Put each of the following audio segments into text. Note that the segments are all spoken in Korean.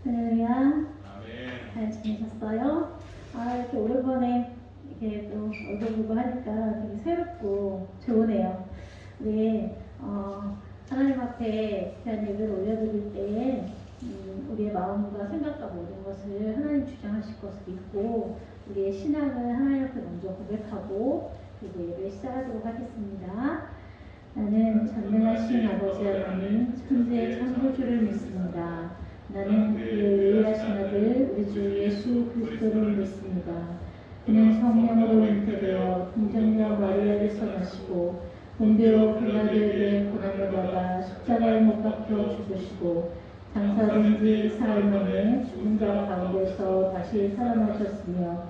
할렐루야. 잘 지내셨어요? 이렇게 오랜만에 이렇게 또 얼굴 보고 하니까 되게 새롭고 좋으네요. 우리 하나님 앞에 귀한 예배를 올려드릴 때에 우리의 마음과 생각과 모든 것을 하나님 주장하실 것을 믿고 우리의 신앙을 하나님 앞에 먼저 고백하고 그리고 예배 시작하도록 하겠습니다. 나는 전능하신 아버지 하나님 천지의 창조주를 믿습니다. 나는 그의 의하신 아들 우리 주 예수 그리스도를 믿습니다. 그는 성령으로 잉태되어 동정녀 마리아에서 나시고 본디오 빌라도에게 고난을 받아 십자가에 못 박혀 죽으시고 장사된 지 사흘 만에 죽은 자 가운데서 다시 살아나셨으며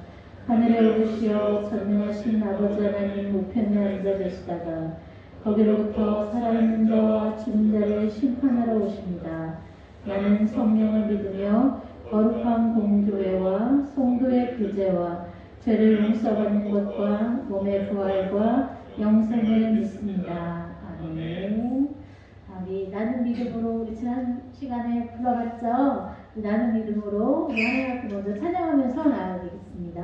하늘에 오르시어 전능하신 아버지 하나님 우편에 앉아 계시다가 거기로부터 살아있는 자와 죽은 자를 심판하러 오십니다. 나는 성령을 믿으며 거룩한 공교회와 성도의 교제와 죄를 용서받는 것과 몸의 부활과 영생을 믿습니다. 아멘. 우리 나는 믿음으로 우리 지난 시간에 불러봤죠? 나는 믿음으로 우리 하나님 앞에 먼저 찬양하면서 나아가 되겠습니다.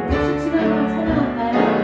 같이 한번 찬양할까요?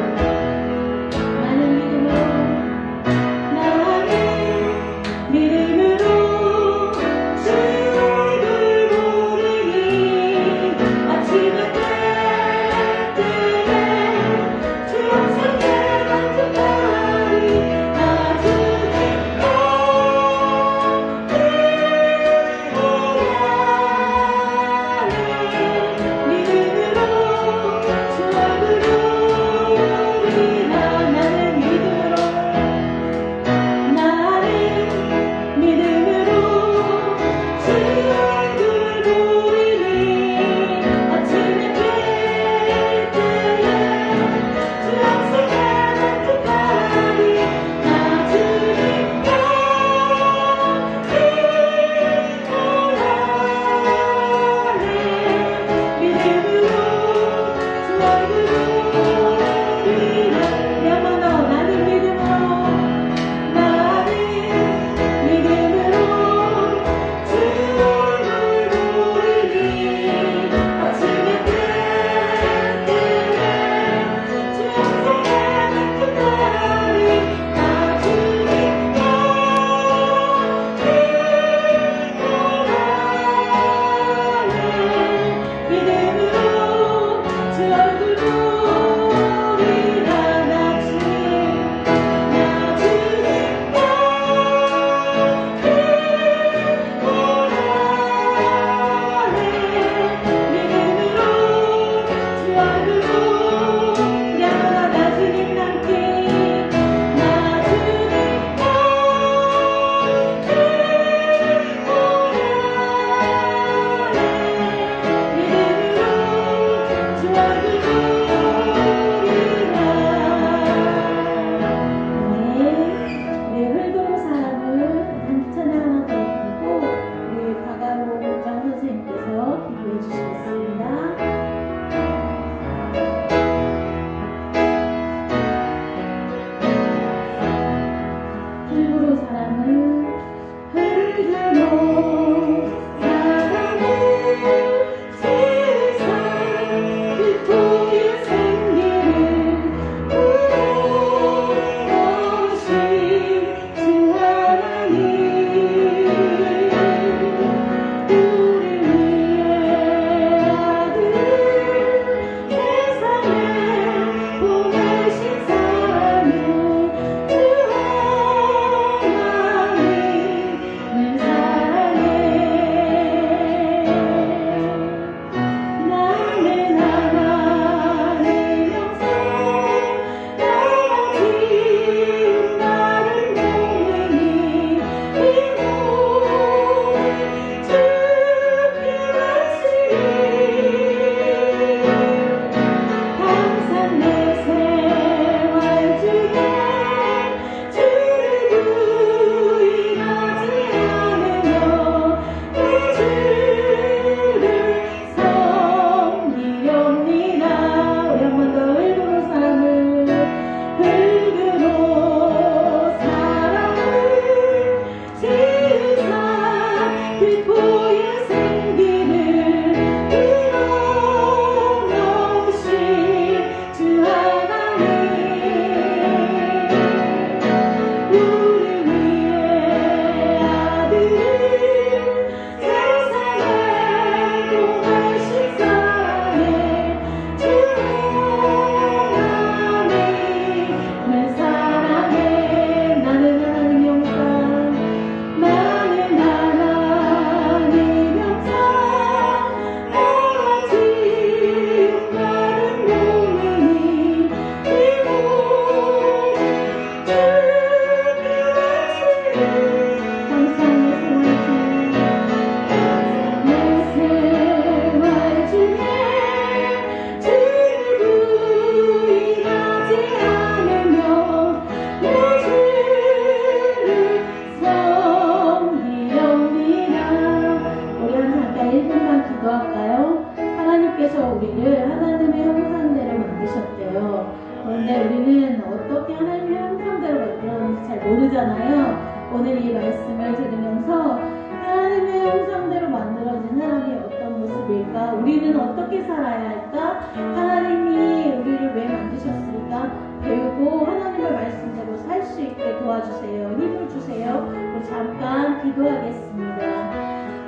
오늘 이 말씀을 들으면서 하나님의 형상대로 만들어진 사람이 어떤 모습일까? 우리는 어떻게 살아야 할까? 하나님이 우리를 왜 만드셨을까? 배우고 하나님의 말씀대로 살 수 있게 도와주세요. 힘을 주세요. 우리 잠깐 기도하겠습니다.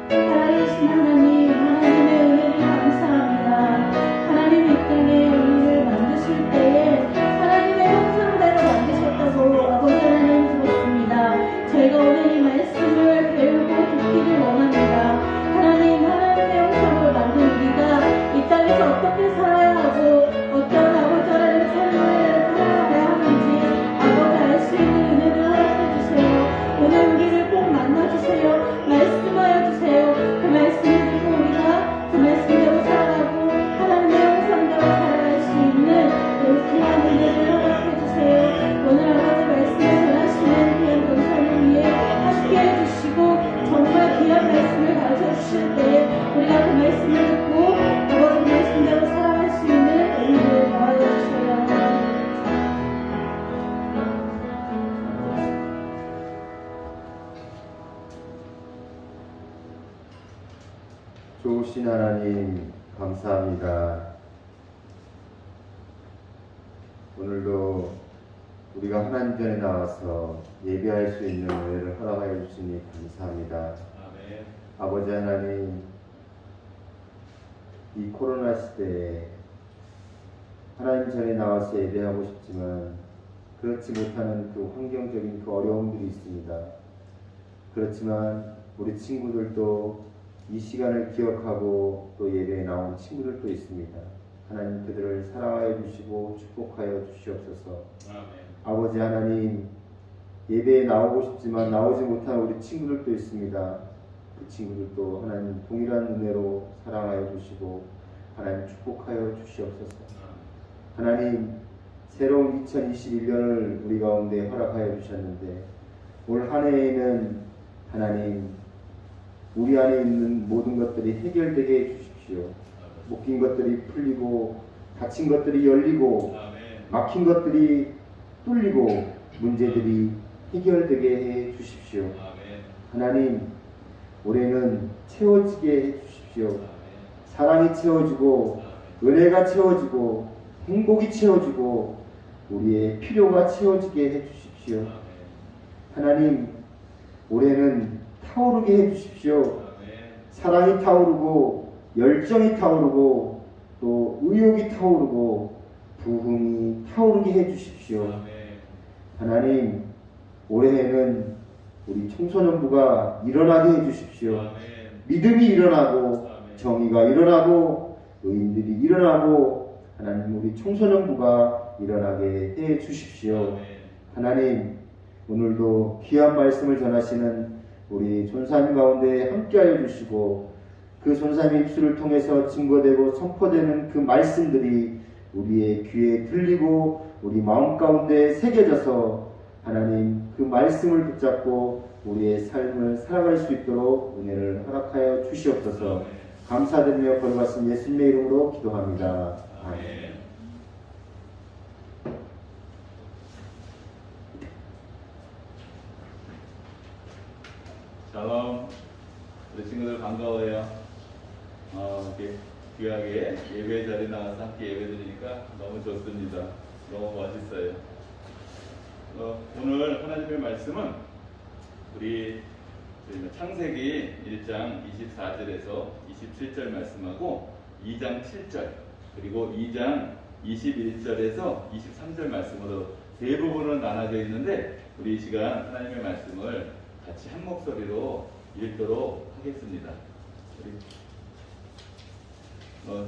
살아계신 하나님, 하나님의 은혜를 감사합니다. 하나님 이 땅에 우리를 만드실 때에 하나님의 형상대로 만드셨다고 아버지 하나님 들었습니다. 저희가 오늘 이 말씀을 배우고 듣기를 원합니다. 하나님의 형상으로 만든 우리가 이 땅에서 어떻게 살아야 하고 어떤 아버지 하나님의 삶을 살아가야 하는지 아버지 알 수 있는 은혜를 허락해 주세요. 오늘 우리를 꼭 만나주세요. 말씀하여 주세요. 그 말씀을 듣고 우리가 그 말씀대로 살아가고 하나님의 형상대로 살아갈 수 있는 그 귀한 은혜를 허락해 주세요. 오늘 아버지 말씀을 전하시는 귀한 전사를 위해 함께 해주시고 정말 귀한 말씀을 가르쳐주실 때에 우리가 그 말씀을 듣고 아버지 말씀대로 살아갈 수 있는 은혜를 더하여 주세요. 좋으신 하나님 감사합니다. 오늘도 우리가 하나님 전에 나와서 예배할 수 있는 은혜를 허락하여 주시니 감사합니다. 아멘. 아버지 하나님, 이 코로나 시대에 하나님 전에 나와서 예배하고 싶지만 그렇지 못하는 그 환경적인 그 어려움들이 있습니다. 그렇지만 우리 친구들도 이 시간을 기억하고 또 예배에 나온 친구들도 있습니다. 하나님 그들을 사랑하여 주시고 축복하여 주시옵소서. 아멘. 아버지 하나님, 예배에 나오고 싶지만 나오지 못한 우리 친구들도 있습니다. 그 친구들도 하나님 동일한 은혜로 사랑하여 주시고 하나님 축복하여 주시옵소서. 하나님, 새로운 2021년을 우리 가운데 허락하여 주셨는데 올 한 해에는 하나님 우리 안에 있는 모든 것들이 해결되게 해주십시오. 묶인 것들이 풀리고 닫힌 것들이 열리고 막힌 것들이 뚫리고 문제들이 해결되게 해 주십시오. 하나님, 올해는 채워지게 해 주십시오. 사랑이 채워지고 은혜가 채워지고 행복이 채워지고 우리의 필요가 채워지게 해 주십시오. 하나님, 올해는 타오르게 해 주십시오. 사랑이 타오르고 열정이 타오르고 또 의욕이 타오르고 부흥이 타오르게 해 주십시오. 하나님, 올해에는 우리 청소년부가 일어나게 해 주십시오. 믿음이 일어나고 정의가 일어나고 의인들이 일어나고 하나님 우리 청소년부가 일어나게 해 주십시오. 하나님, 오늘도 귀한 말씀을 전하시는 우리 전사님 가운데 함께하여 주시고 그 전사님의 입술을 통해서 증거되고 선포되는 그 말씀들이 우리의 귀에 들리고 우리 마음 가운데 새겨져서 하나님 그 말씀을 붙잡고 우리의 삶을 살아갈 수 있도록 은혜를 허락하여 주시옵소서. 감사드리며 걸어가신 예수님의 이름으로 기도합니다. 아멘. 샬롬. 우리 친구들 반가워요. 이렇게 귀하게 예배 자리에 나와서 함께 예배 드리니까 너무 좋습니다. 너무 멋있어요. 오늘 하나님의 말씀은 우리 창세기 1장 24절에서 27절 말씀하고 2장 7절 그리고 2장 21절에서 23절 말씀으로 세 부분으로 나눠져 있는데 우리 이 시간 하나님의 말씀을 같이 한 목소리로 읽도록 하겠습니다.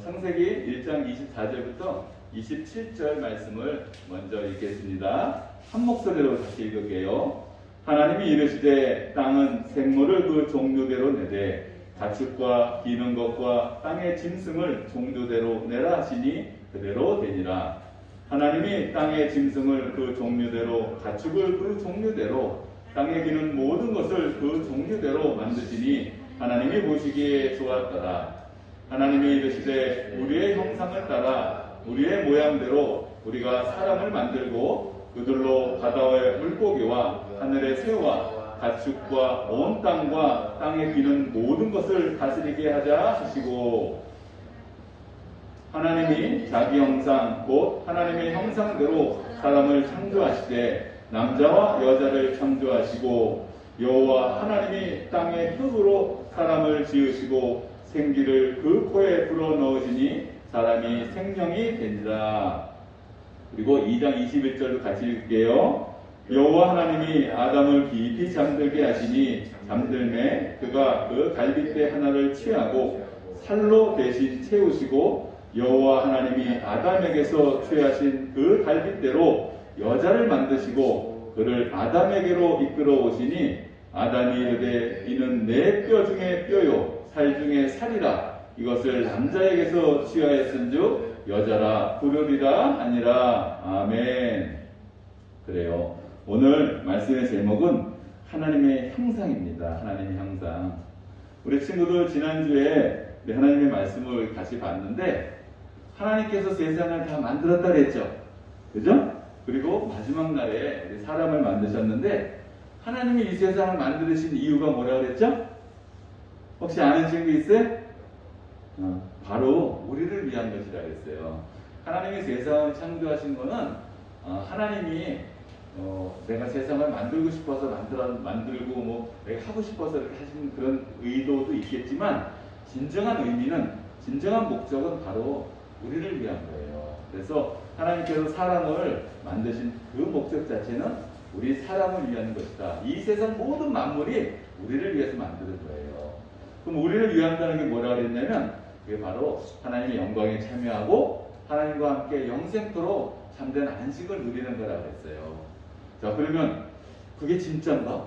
창세기 1장 24절부터 27절 말씀을 먼저 읽겠습니다. 한 목소리로 다시 읽을게요. 하나님이 이르시되 땅은 생물을 그 종류대로 내되 가축과 기는 것과 땅의 짐승을 종류대로 내라 하시니 그대로 되니라. 하나님이 땅의 짐승을 그 종류대로 가축을 그 종류대로 땅에 기는 모든 것을 그 종류대로 만드시니 하나님이 보시기에 좋았더라. 하나님이 이르시되 우리의 형상을 따라 우리의 모양대로 우리가 사람을 만들고 그들로 바다의 물고기와 하늘의 새와 가축과 온 땅과 땅에 기는 모든 것을 다스리게 하자 하시고, 하나님이 자기 형상 곧 하나님의 형상대로 사람을 창조하시되 남자와 여자를 창조하시고, 여호와 하나님이 땅의 흙으로 사람을 지으시고 생기를 그 코에 불어넣으시니 사람이 생명이 된지라. 그리고 2장 21절도 같이 읽을게요. 여호와 하나님이 아담을 깊이 잠들게 하시니 잠들매 그가 그 갈빗대 하나를 취하고 살로 대신 채우시고, 여호와 하나님이 아담에게서 취하신 그 갈빗대로 여자를 만드시고 그를 아담에게로 이끌어 오시니, 아담이 이르되 이는 내 뼈 중에 뼈요 살 중에 살이라. 이것을 남자에게서 취하였은즉 여자라 부르리라 하니라. 아멘. 그래요. 오늘 말씀의 제목은 하나님의 형상입니다. 하나님의 형상. 우리 친구들 지난주에 하나님의 말씀을 같이 봤는데, 하나님께서 세상을 다 만들었다 그랬죠. 그죠? 그리고 마지막 날에 우리 사람을 만드셨는데, 하나님이 이 세상을 만드신 이유가 뭐라 그랬죠? 혹시 아는 친구 있어요? 바로 우리를 위한 것이라 그랬어요. 하나님이 세상을 창조하신 거는 하나님이 내가 세상을 만들고 싶어서 만들고 뭐 내가 하고 싶어서 이렇게 하신 그런 의도도 있겠지만, 진정한 의미는, 진정한 목적은 바로 우리를 위한 거예요. 그래서 하나님께서 사람을 만드신 그 목적 자체는 우리 사람을 위한 것이다. 이 세상 모든 만물이 우리를 위해서 만드는 거예요. 그럼 우리를 위한다는 게 뭐라 그랬냐면, 그게 바로 하나님의 영광에 참여하고 하나님과 함께 영생토록 참된 안식을 누리는 거라고 했어요. 자, 그러면 그게 진짜인가?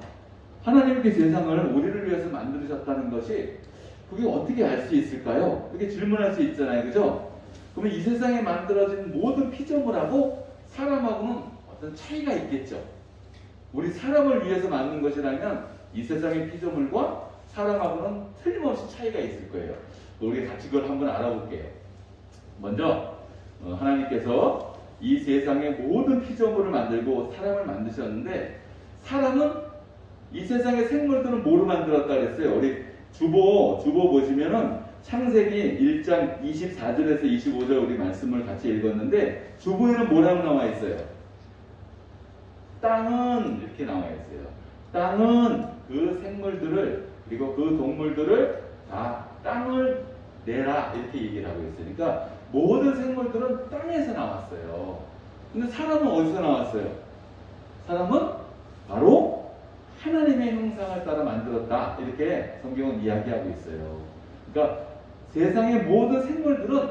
하나님께 세상을 우리를 위해서 만드셨다는 것이 그게 어떻게 알 수 있을까요? 그렇게 질문할 수 있잖아요. 그죠? 그러면 이 세상에 만들어진 모든 피조물하고 사람하고는 어떤 차이가 있겠죠. 우리 사람을 위해서 만든 것이라면 이 세상의 피조물과 사람하고는 틀림없이 차이가 있을 거예요. 우리 같이 그걸 한번 알아볼게요. 먼저 하나님께서 이 세상의 모든 피조물을 만들고 사람을 만드셨는데, 사람은 이 세상의 생물들은 뭐로 만들었다 그랬어요? 우리 주보 보시면은 창세기 1장 24절에서 25절 우리 말씀을 같이 읽었는데, 주보에는 뭐라고 나와 있어요? 땅은 이렇게 나와 있어요. 땅은 그 생물들을, 그리고 그 동물들을 다 땅을 내라 이렇게 얘기를 하고 있으니까 모든 생물들은 땅에서 나왔어요. 근데 사람은 어디서 나왔어요? 사람은 바로 하나님의 형상을 따라 만들었다, 이렇게 성경은 이야기하고 있어요. 그러니까 세상의 모든 생물들은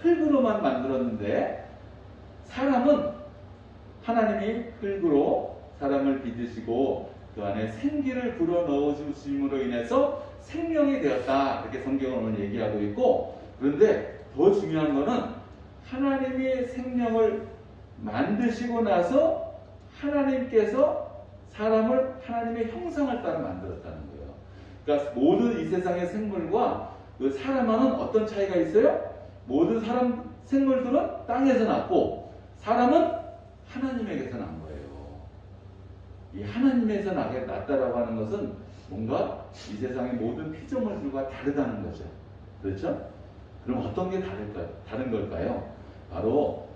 흙으로만 만들었는데, 사람은 하나님이 흙으로 사람을 빚으시고 그 안에 생기를 불어넣으심으로 인해서 생명이 되었다, 이렇게 성경은 오늘 얘기하고 있고, 그런데 더 중요한 거는 하나님이 생명을 만드시고 나서 하나님께서 사람을 하나님의 형상을 따라 만들었다는 거예요. 그러니까 모든 이 세상의 생물과 그 사람과는 어떤 차이가 있어요? 모든 생물들은 땅에서 났고 사람은 하나님에게서 난 거예요. 이 하나님에서 났다라고 하는 것은 뭔가 이 세상의 모든 피조물들과 다르다는 거죠. 그렇죠? 그럼 어떤 게 다른 걸까요? 바로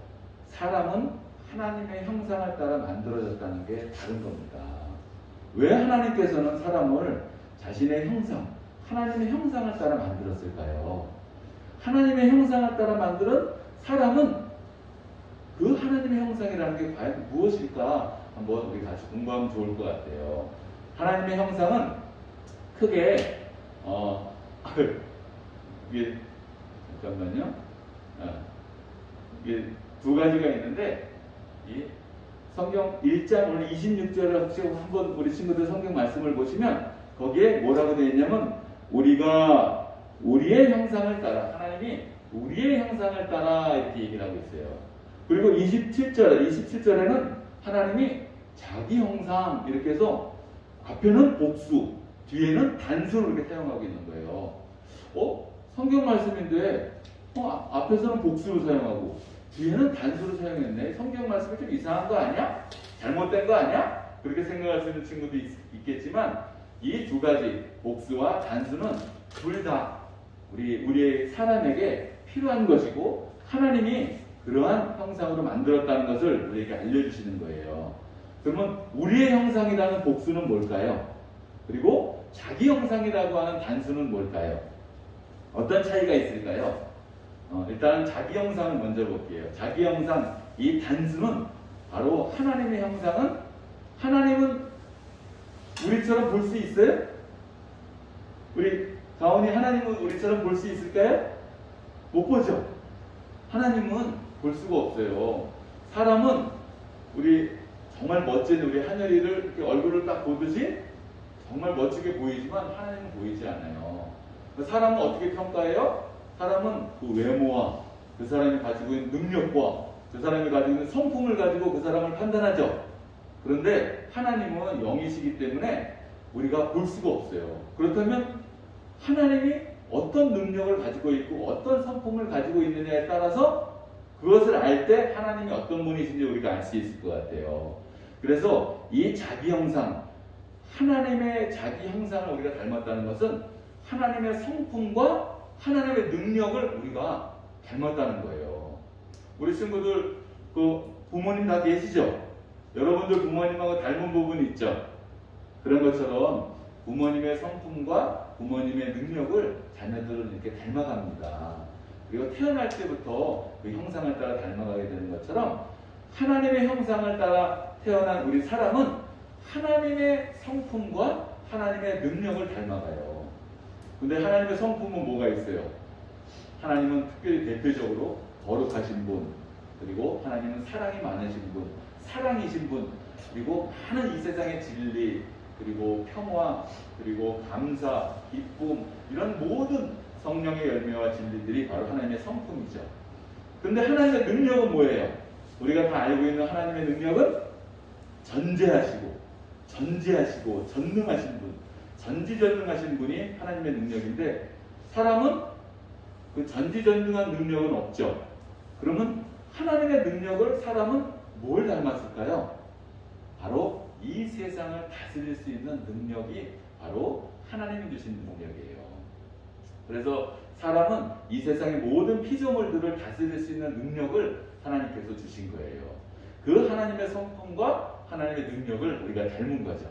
사람은 하나님의 형상을 따라 만들어졌다는 게 다른 겁니다. 왜 하나님께서는 사람을 자신의 형상, 하나님의 형상을 따라 만들었을까요? 하나님의 형상을 따라 만드는 사람은 그 하나님의 형상이라는 게 과연 무엇일까? 한번 우리 같이 공부하면 좋을 것 같아요. 하나님의 형상은 크게 이게 잠깐만요. 이게 두 가지가 있는데, 이 성경 1장 오늘 26절을 혹시 한번 우리 친구들 성경 말씀을 보시면 거기에 뭐라고 되어 있냐면, 우리가 우리의 형상을 따라, 하나님이 우리의 형상을 따라 이렇게 얘기를 하고 있어요. 그리고 27절에는 하나님이 자기 형상 이렇게 해서 앞에는 복수, 뒤에는 단수를 이렇게 사용하고 있는 거예요. 성경 말씀인데 앞에서는 복수를 사용하고 뒤에는 단수를 사용했네. 성경 말씀이 좀 이상한 거 아니야? 잘못된 거 아니야? 그렇게 생각할 수 있는 친구도 있겠지만 이 두 가지 복수와 단수는 둘 다 우리의 사람에게 필요한 것이고 하나님이 그러한 형상으로 만들었다는 것을 우리에게 알려주시는 거예요. 그러면 우리의 형상이라는 복수는 뭘까요? 그리고 자기 형상이라고 하는 단수는 뭘까요? 어떤 차이가 있을까요? 일단 자기 형상을 먼저 볼게요. 자기 형상, 이 단수는 바로 하나님의 형상은 하나님은 우리처럼 볼 수 있어요? 우리 가온이 하나님은 우리처럼 볼 수 있을까요? 못 보죠. 하나님은 볼 수가 없어요. 사람은 우리 정말 멋진 우리 하늘이를 이렇게 얼굴을 딱 보듯이 정말 멋지게 보이지만 하나님은 보이지 않아요. 사람은 어떻게 평가해요? 사람은 그 외모와 그 사람이 가지고 있는 능력과 그 사람이 가지고 있는 성품을 가지고 그 사람을 판단하죠. 그런데 하나님은 영이시기 때문에 우리가 볼 수가 없어요. 그렇다면 하나님이 어떤 능력을 가지고 있고 어떤 성품을 가지고 있느냐에 따라서 그것을 알 때 하나님이 어떤 분이신지 우리가 알 수 있을 것 같아요. 그래서 이 자기 형상, 하나님의 자기 형상을 우리가 닮았다는 것은 하나님의 성품과 하나님의 능력을 우리가 닮았다는 거예요. 우리 친구들 그 부모님 다 계시죠? 여러분들 부모님하고 닮은 부분이 있죠? 그런 것처럼 부모님의 성품과 부모님의 능력을 자녀들은 이렇게 닮아갑니다. 그리고 태어날 때부터 그 형상을 따라 닮아가게 되는 것처럼 하나님의 형상을 따라 태어난 우리 사람은 하나님의 성품과 하나님의 능력을 닮아가요. 근데 하나님의 성품은 뭐가 있어요? 하나님은 특별히 대표적으로 거룩하신 분, 그리고 하나님은 사랑이 많으신 분, 사랑이신 분, 그리고 많은 이 세상의 진리, 그리고 평화, 그리고 감사, 기쁨, 이런 모든 성령의 열매와 진리들이 바로 하나님의 성품이죠. 근데 하나님의 능력은 뭐예요? 우리가 다 알고 있는 하나님의 능력은 전지하시고 전능하신 분, 전지전능하신 분이 하나님의 능력인데 사람은 그 전지전능한 능력은 없죠. 그러면 하나님의 능력을 사람은 뭘 닮았을까요? 바로 이 세상을 다스릴 수 있는 능력이 바로 하나님이 주신 능력이에요. 그래서 사람은 이 세상의 모든 피조물들을 다스릴 수 있는 능력을 하나님께서 주신 거예요. 그 하나님의 성품과 하나님의 능력을 우리가 닮은 거죠.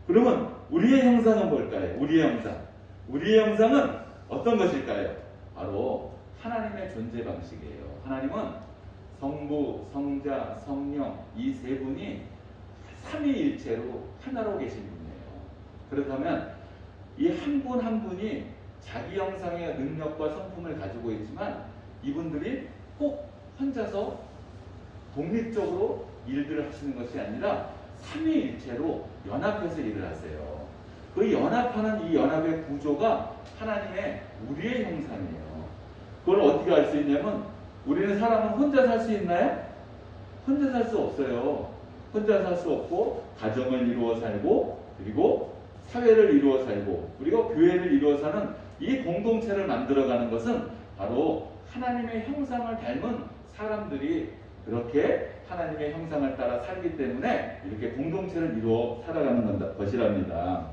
그러면 우리의 형상은 뭘까요? 우리의 형상. 우리의 형상은 어떤 것일까요? 바로 하나님의 존재 방식이에요. 하나님은 성부, 성자, 성령 이 세 분이 삼위일체로 하나로 계신 분이에요. 그렇다면 이 한 분 한 분이 자기 형상의 능력과 성품을 가지고 있지만 이분들이 꼭 혼자서 독립적으로 일들을 하시는 것이 아니라 삼위일체로 연합해서 일을 하세요. 그 연합하는 이 연합의 구조가 하나님의 우리의 형상이에요. 그걸 어떻게 알 수 있냐면 우리는 사람은 혼자 살 수 있나요? 혼자 살 수 없어요. 혼자 살 수 없고 가정을 이루어 살고 그리고 사회를 이루어 살고 그리고 교회를 이루어 사는 이 공동체를 만들어가는 것은 바로 하나님의 형상을 닮은 사람들이 그렇게 하나님의 형상을 따라 살기 때문에 이렇게 공동체를 이루어 살아가는 것이랍니다.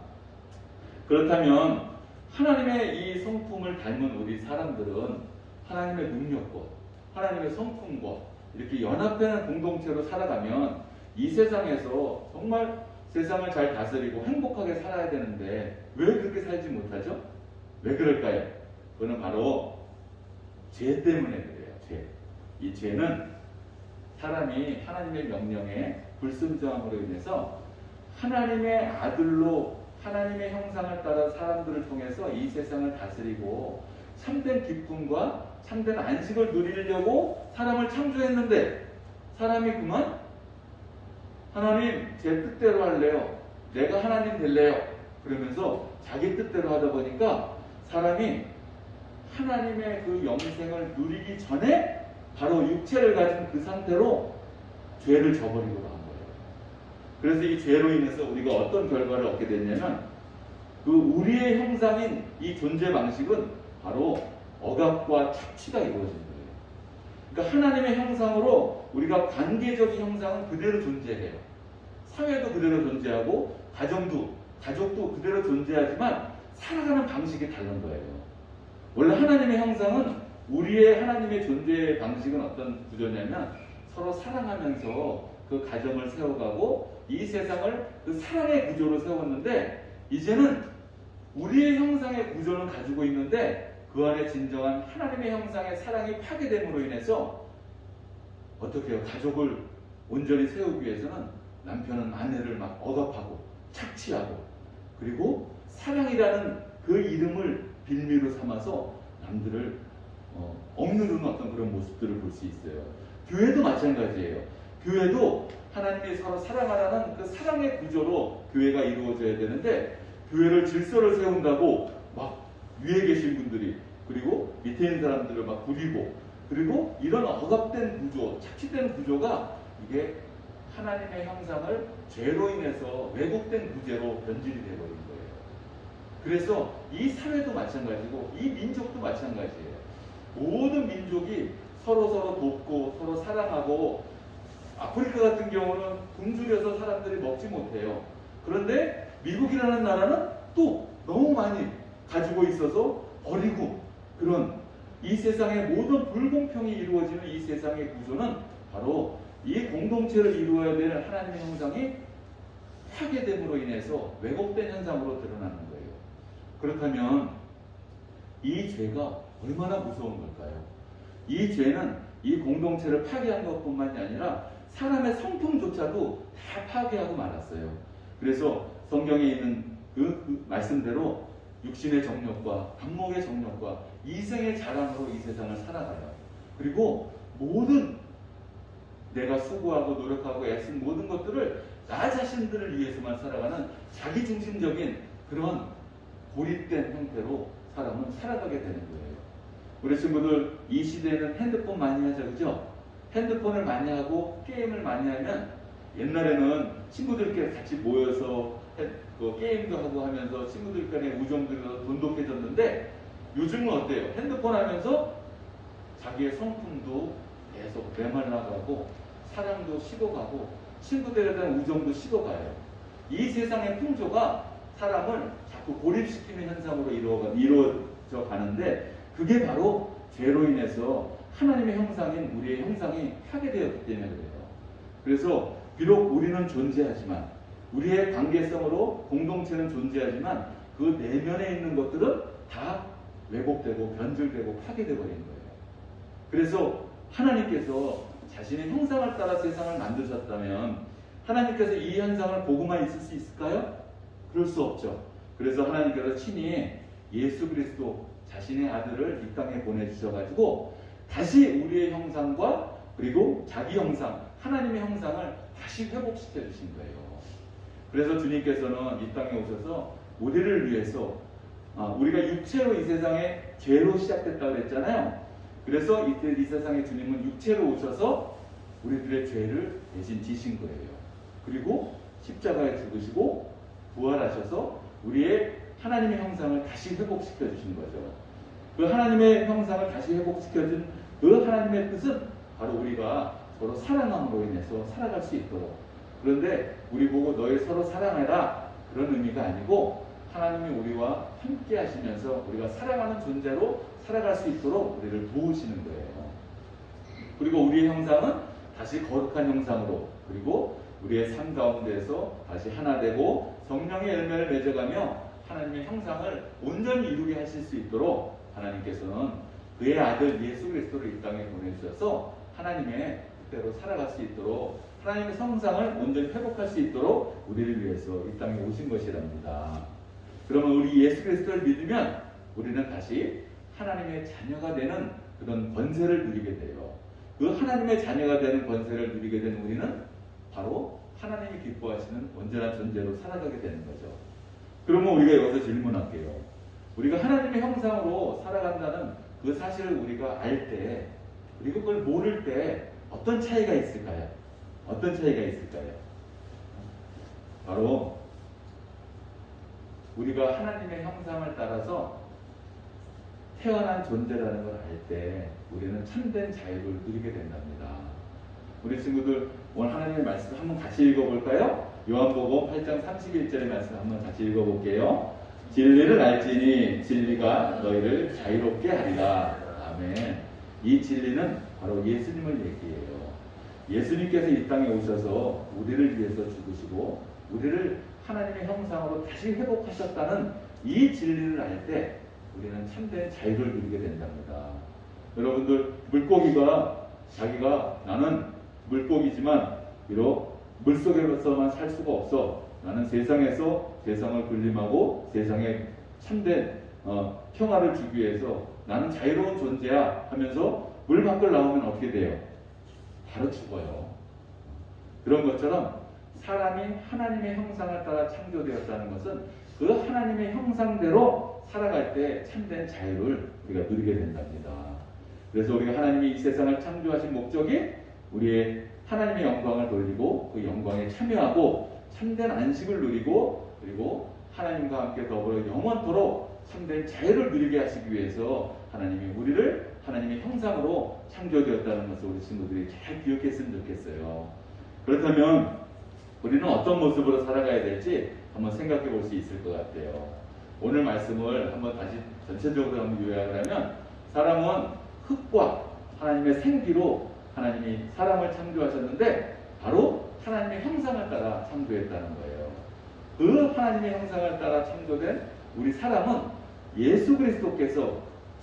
그렇다면 하나님의 이 성품을 닮은 우리 사람들은 하나님의 능력과 하나님의 성품과 이렇게 연합되는 공동체로 살아가면 이 세상에서 정말 세상을 잘 다스리고 행복하게 살아야 되는데 왜 그렇게 살지 못하죠? 왜 그럴까요? 그거는 바로 죄 때문에 그래요. 죄. 이 죄는 사람이 하나님의 명령에 불순종함으로 인해서 하나님의 아들로 하나님의 형상을 따라 사람들을 통해서 이 세상을 다스리고 참된 기쁨과 참된 안식을 누리려고 사람을 창조했는데 사람이 그만 하나님 제 뜻대로 할래요. 내가 하나님 될래요. 그러면서 자기 뜻대로 하다 보니까 사람이 하나님의 그 영생을 누리기 전에 바로 육체를 가진 그 상태로 죄를 저버리고 한 거예요. 그래서 이 죄로 인해서 우리가 어떤 결과를 얻게 됐냐면 그 우리의 형상인 이 존재 방식은 바로 억압과 착취가 이루어진 거예요. 그러니까 하나님의 형상으로 우리가 관계적인 형상은 그대로 존재해요. 사회도 그대로 존재하고 가족도 그대로 존재하지만 살아가는 방식이 다른 거예요. 원래 하나님의 형상은 우리의 하나님의 존재 방식은 어떤 구조냐면 서로 사랑하면서 그 가정을 세워가고 이 세상을 그 사랑의 구조로 세웠는데 이제는 우리의 형상의 구조는 가지고 있는데 그 안에 진정한 하나님의 형상의 사랑이 파괴됨으로 인해서 어떻게 해요? 가족을 온전히 세우기 위해서는 남편은 아내를 막 억압하고 착취하고 그리고 사랑이라는 그 이름을 빌미로 삼아서 남들을 억누르는 어떤 그런 모습들을 볼 수 있어요. 교회도 마찬가지예요. 교회도 하나님이 서로 사랑하라는 그 사랑의 구조로 교회가 이루어져야 되는데 교회를 질서를 세운다고 막 위에 계신 분들이 그리고 밑에 있는 사람들을 막 부리고 그리고 이런 억압된 구조, 착취된 구조가 이게 하나님의 형상을 죄로 인해서 왜곡된 구제로 변질이 되어버린 거예요. 그래서 이 사회도 마찬가지고 이 민족도 마찬가지예요. 모든 민족이 서로 돕고 서로 사랑하고 아프리카 같은 경우는 굶주려서 사람들이 먹지 못해요. 그런데 미국이라는 나라는 또 너무 많이 가지고 있어서 버리고 그런 이 세상의 모든 불공평이 이루어지는 이 세상의 구조는 바로 이 공동체를 이루어야 되는 하나님의 형상이 파괴됨으로 인해서 왜곡된 현상으로 드러나는 거예요. 그렇다면 이 죄가 얼마나 무서운 걸까요? 이 죄는 이 공동체를 파괴한 것뿐만이 아니라 사람의 성품조차도 다 파괴하고 말았어요. 그래서 성경에 있는 그 말씀대로 육신의 정욕과 안목의 정욕과 이생의 자랑으로 이 세상을 살아가요. 그리고 모든 내가 수고하고 노력하고 애쓴 모든 것들을 나 자신들을 위해서만 살아가는 자기중심적인 그런 고립된 형태로 사람은 살아가게 되는 거예요. 우리 친구들 이 시대에는 핸드폰 많이 하죠, 그죠? 핸드폰을 많이 하고 게임을 많이 하면 옛날에는 친구들끼리 같이 모여서 게임도 하고 하면서 친구들 간의 우정들이 돈독해졌는데 요즘은 어때요? 핸드폰 하면서 자기의 성품도 계속 메말라가고 사랑도 식어가고 친구들에 대한 우정도 식어가요. 이 세상의 풍조가 사람을 자꾸 고립시키는 현상으로 이루어져 가는데 그게 바로 죄로 인해서 하나님의 형상인 우리의 형상이 파괴되었기 때문에 그래요. 그래서 비록 우리는 존재하지만 우리의 관계성으로 공동체는 존재하지만 그 내면에 있는 것들은 다 왜곡되고 변질되고 파괴되어 버리는 거예요. 그래서 하나님께서 자신의 형상을 따라 세상을 만드셨다면 하나님께서 이 현상을 보고만 있을 수 있을까요? 그럴 수 없죠. 그래서 하나님께서 친히 예수 그리스도 자신의 아들을 이 땅에 보내주셔가지고 다시 우리의 형상과 그리고 자기 형상, 하나님의 형상을 다시 회복시켜 주신 거예요. 그래서 주님께서는 이 땅에 오셔서 우리를 위해서 우리가 육체로 이 세상에 죄로 시작됐다고 그랬잖아요. 그래서 이때 이 세상에 주님은 육체로 오셔서 우리들의 죄를 대신 지신 거예요. 그리고 십자가에 죽으시고 부활하셔서 우리의 하나님의 형상을 다시 회복시켜 주신 거죠. 그 하나님의 형상을 다시 회복시켜 준 그 하나님의 뜻은 바로 우리가 서로 사랑함으로 인해서 살아갈 수 있도록. 그런데 우리 보고 너희 서로 사랑해라 그런 의미가 아니고 하나님이 우리와 함께 하시면서 우리가 사랑하는 존재로 살아갈 수 있도록 우리를 도우시는 거예요. 그리고 우리의 형상은 다시 거룩한 형상으로 그리고 우리의 삶 가운데에서 다시 하나 되고 성령의 열매를 맺어가며 하나님의 형상을 온전히 이루게 하실 수 있도록 하나님께서는 그의 아들 예수 그리스도를 이 땅에 보내주셔서 하나님의 뜻대로 살아갈 수 있도록 하나님의 형상을 온전히 회복할 수 있도록 우리를 위해서 이 땅에 오신 것이랍니다. 그러면 우리 예수 그리스도를 믿으면 우리는 다시 하나님의 자녀가 되는 그런 권세를 누리게 돼요. 그 하나님의 자녀가 되는 권세를 누리게 된 우리는 바로 하나님이 기뻐하시는 온전한 존재로 살아가게 되는 거죠. 그러면 우리가 여기서 질문할게요. 우리가 하나님의 형상으로 살아간다는 그 사실을 우리가 알 때, 그리고 그걸 모를 때 어떤 차이가 있을까요? 어떤 차이가 있을까요? 바로 우리가 하나님의 형상을 따라서 태어난 존재라는 걸 알 때 우리는 참된 자유를 누리게 된답니다. 우리 친구들 오늘 하나님의 말씀 한번 같이 읽어볼까요? 요한복음 8장 31절의 말씀 한번 다시 읽어볼게요. 진리를 알지니 진리가 너희를 자유롭게 하리라. 아멘. 이 진리는 바로 예수님을 얘기해요. 예수님께서 이 땅에 오셔서 우리를 위해서 죽으시고 우리를 하나님의 형상으로 다시 회복하셨다는 이 진리를 알 때 우리는 참된 자유를 누리게 된답니다. 여러분들, 물고기가 자기가 나는 물고기지만 비록 물속에서만 살 수가 없어. 나는 세상에서 세상을 군림하고 세상에 참된 평화를 주기 위해서 나는 자유로운 존재야 하면서 물 밖을 나오면 어떻게 돼요? 바로 죽어요. 그런 것처럼 사람이 하나님의 형상을 따라 창조되었다는 것은 그 하나님의 형상대로 살아갈 때 참된 자유를 우리가 누리게 된답니다. 그래서 우리가 하나님이 이 세상을 창조하신 목적이 우리의 하나님의 영광을 돌리고 그 영광에 참여하고 참된 안식을 누리고 그리고 하나님과 함께 더불어 영원토록 참된 자유를 누리게 하시기 위해서 하나님이 우리를 하나님의 형상으로 창조되었다는 것을 우리 친구들이 잘 기억했으면 좋겠어요. 그렇다면 우리는 어떤 모습으로 살아가야 될지 한번 생각해 볼 수 있을 것 같아요. 오늘 말씀을 한번 다시 전체적으로 한번 요약을 하면 사람은 흙과 하나님의 생기로 하나님이 사람을 창조하셨는데 바로 하나님의 형상을 따라 창조했다는 거예요. 그 하나님의 형상을 따라 창조된 우리 사람은 예수 그리스도께서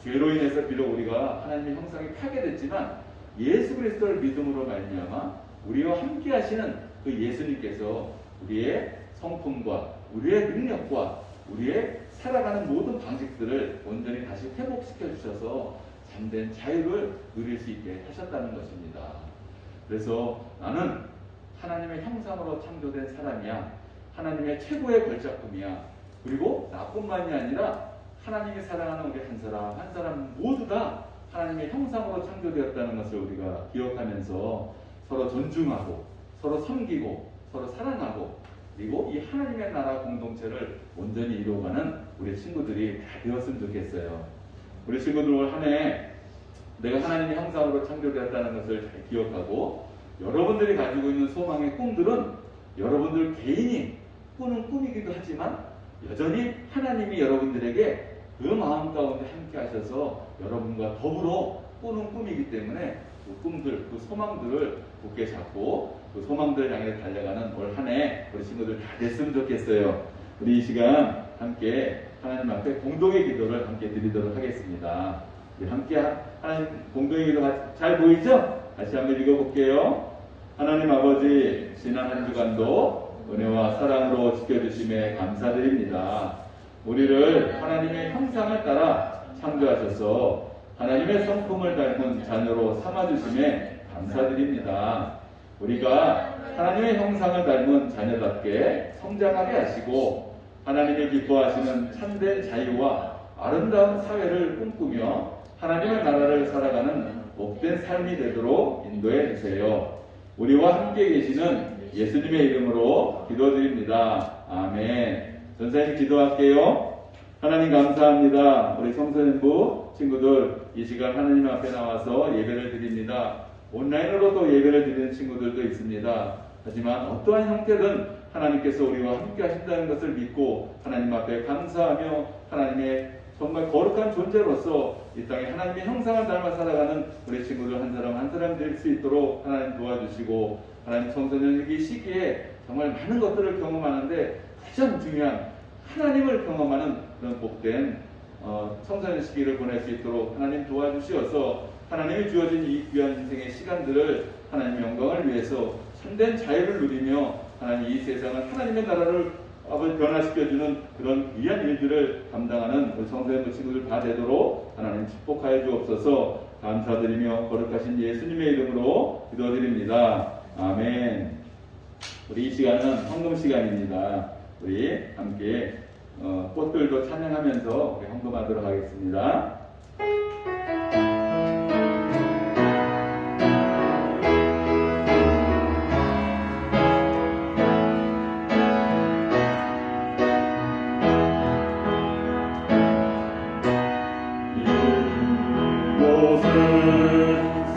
죄로 인해서 비록 우리가 하나님의 형상이 파괴됐지만 예수 그리스도를 믿음으로 말미암아 우리와 함께 하시는 그 예수님께서 우리의 성품과 우리의 능력과 우리의 살아가는 모든 방식들을 온전히 다시 회복시켜 주셔서 참된 자유를 누릴 수 있게 하셨다는 것입니다. 그래서 나는 하나님의 형상으로 창조된 사람이야. 하나님의 최고의 걸작품이야. 그리고 나뿐만이 아니라 하나님이 사랑하는 우리 한 사람 한 사람 모두 다 하나님의 형상으로 창조되었다는 것을 우리가 기억하면서 서로 존중하고 서로 섬기고 서로 사랑하고 그리고 이 하나님의 나라 공동체를 온전히 이루어가는 우리 친구들이 다 되었으면 좋겠어요. 우리 친구들 올 한 해 내가 하나님의 형상으로 창조되었다는 것을 잘 기억하고 여러분들이 가지고 있는 소망의 꿈들은 여러분들 개인이 꾸는 꿈이기도 하지만 여전히 하나님이 여러분들에게 그 마음 가운데 함께 하셔서 여러분과 더불어 꾸는 꿈이기 때문에 그 꿈들, 그 소망들을 굳게 잡고 그 소망들을 향해 달려가는 올 한 해 우리 친구들 다 됐으면 좋겠어요. 우리 이 시간 함께 하나님 앞에 공동의 기도를 함께 드리도록 하겠습니다. 우리 함께 하나님 공동의 기도 잘 보이죠? 다시 한번 읽어볼게요. 하나님 아버지, 지난 한 주간도 은혜와 사랑으로 지켜주심에 감사드립니다. 우리를 하나님의 형상을 따라 창조하셔서 하나님의 성품을 닮은 자녀로 삼아주심에 감사드립니다. 우리가 하나님의 형상을 닮은 자녀답게 성장하게 하시고 하나님이 기뻐하시는 참된 자유와 아름다운 사회를 꿈꾸며 하나님의 나라를 살아가는 복된 삶이 되도록 인도해 주세요. 우리와 함께 계시는 예수님의 이름으로 기도드립니다. 아멘. 전사님 기도할게요. 하나님 감사합니다. 우리 청소년부 친구들 이 시간 하나님 앞에 나와서 예배를 드립니다. 온라인으로 또 예배를 드리는 친구들도 있습니다. 하지만 어떠한 형태든 하나님께서 우리와 함께 하신다는 것을 믿고 하나님 앞에 감사하며 하나님의 정말 거룩한 존재로서 이 땅에 하나님의 형상을 닮아 살아가는 우리 친구들 한 사람 한 사람 될 수 있도록 하나님 도와주시고 하나님 청소년기 시기에 정말 많은 것들을 경험하는데 가장 중요한 하나님을 경험하는 그런 복된 청소년 시기를 보낼 수 있도록 하나님 도와주시어서 하나님이 주어진 이 귀한 인생의 시간들을 하나님의 영광을 위해서 참된 자유를 누리며 하나님 이 세상을 하나님의 나라를 변화시켜주는 그런 귀한 일들을 감당하는 우리 청소년 친구들 다 되도록 하나님 축복하여 주옵소서. 감사드리며 거룩하신 예수님의 이름으로 기도드립니다. 아멘. 우리 이 시간은 헌금 시간입니다. 우리 함께 꽃들도 찬양하면서 우리 헌금하도록 하겠습니다.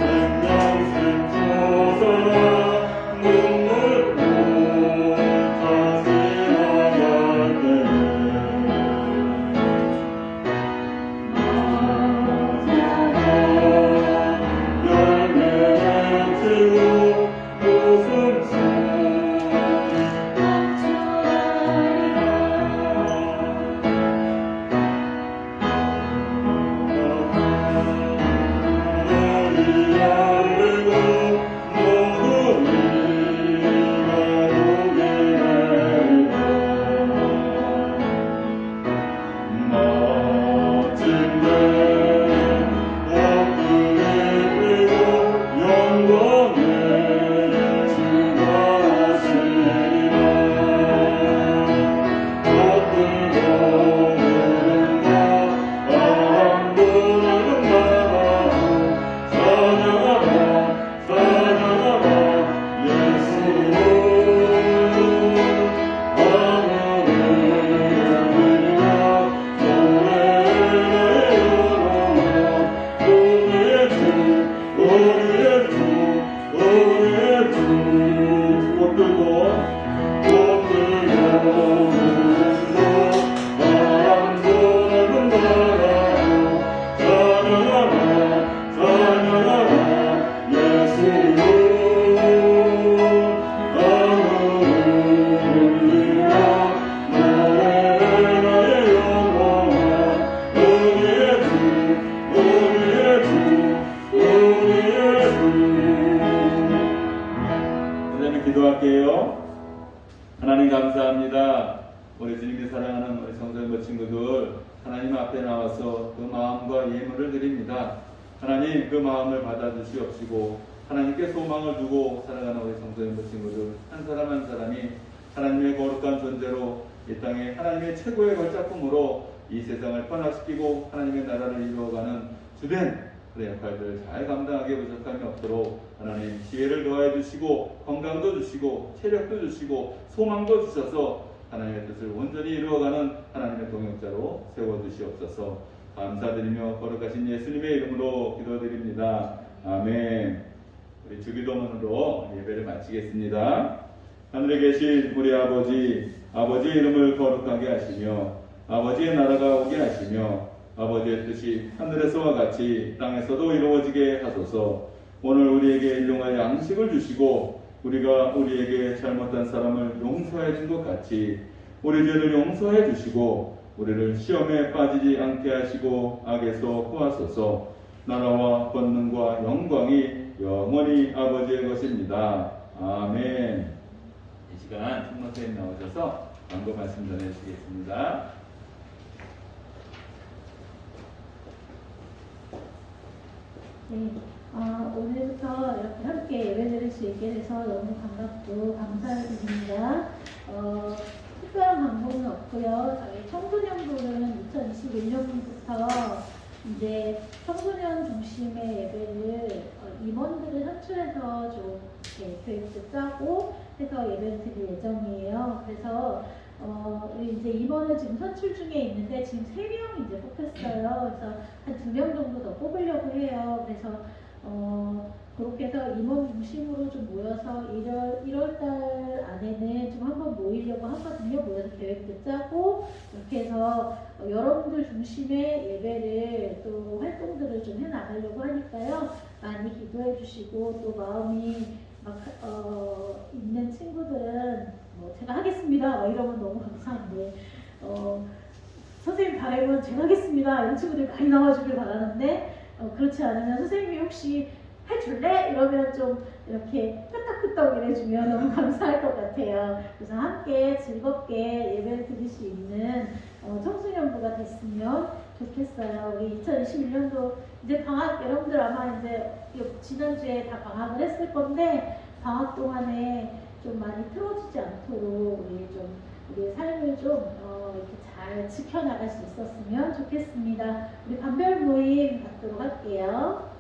생명수 주소서 눈물 하나님 앞에 나와서 그 마음과 예물을 드립니다. 하나님 그 마음을 받아주시옵시고 하나님께 소망을 두고 살아가는 우리 성도님들 친구들 한 사람 한 사람이 하나님의 거룩한 존재로 이 땅에 하나님의 최고의 걸작품으로 이 세상을 번화시키고 하나님의 나라를 이루어가는 주된 그런 역할들을 잘 감당하게 부족함이 없도록 하나님 지혜를 더해 주시고 건강도 주시고 체력도 주시고 소망도 주셔서 하나님의 뜻을 온전히 이루어가는 하나님의 동역자로 세워주시옵소서. 감사드리며 거룩하신 예수님의 이름으로 기도드립니다. 아멘. 우리 주기도문으로 예배를 마치겠습니다. 하늘에 계신 우리 아버지, 아버지의 이름을 거룩하게 하시며 아버지의 나라가 오게 하시며 아버지의 뜻이 하늘에서와 같이 땅에서도 이루어지게 하소서. 오늘 우리에게 일용할 양식을 주시고 우리가 우리에게 잘못한 사람을 용서해 준 것 같이 우리 죄를 용서해 주시고 우리를 시험에 빠지지 않게 하시고 악에서 구하소서. 나라와 권능과 영광이 영원히 아버지의 것입니다. 아멘. 이 시간 총무선생님 나오셔서 광고 말씀 전해주시겠습니다. 네, 오늘부터 이렇게 함께 예배드릴 수 있게 돼서 너무 반갑고 감사드립니다. 특별한 광고는 없고요. 저희 청소년부는 2021년부터 이제 청소년 중심의 예배를 임원들을 선출해서 좀 이렇게 계획도 짜고 해서 예배를 드릴 예정이에요. 그래서 우리 이제 임원을 지금 선출 중에 있는데 지금 3명 이제 뽑혔어요. 그래서 한 2명 정도 더 뽑으려고 해요. 그래서 그렇게 해서 임원 중심으로 좀 모여서 1월달 안에는 좀 한번 모이려고 하거든요. 모여서 계획도 짜고 이렇게 해서 여러분들 중심의 예배를 또 활동들을 좀 해나가려고 하니까요. 많이 기도해 주시고 또 마음이 막 있는 친구들은 뭐 제가 하겠습니다 이러면 너무 감사한데 선생님 바라면 제가 하겠습니다 이런 친구들이 많이 나와주길 바라는데 그렇지 않으면 선생님이 혹시 해줄래? 이러면 좀 이렇게 끄떡끄떡 이래주면 너무 감사할 것 같아요. 그래서 함께 즐겁게 예배를 드릴 수 있는 청소년부가 됐으면 좋겠어요. 우리 2021년도 이제 방학, 여러분들 아마 이제 지난주에 다 방학을 했을 건데 방학 동안에 좀 많이 틀어지지 않도록 우리의 삶을 좀 이렇게 잘 지켜나갈 수 있었으면 좋겠습니다. 우리 반별 모임 갖도록 할게요.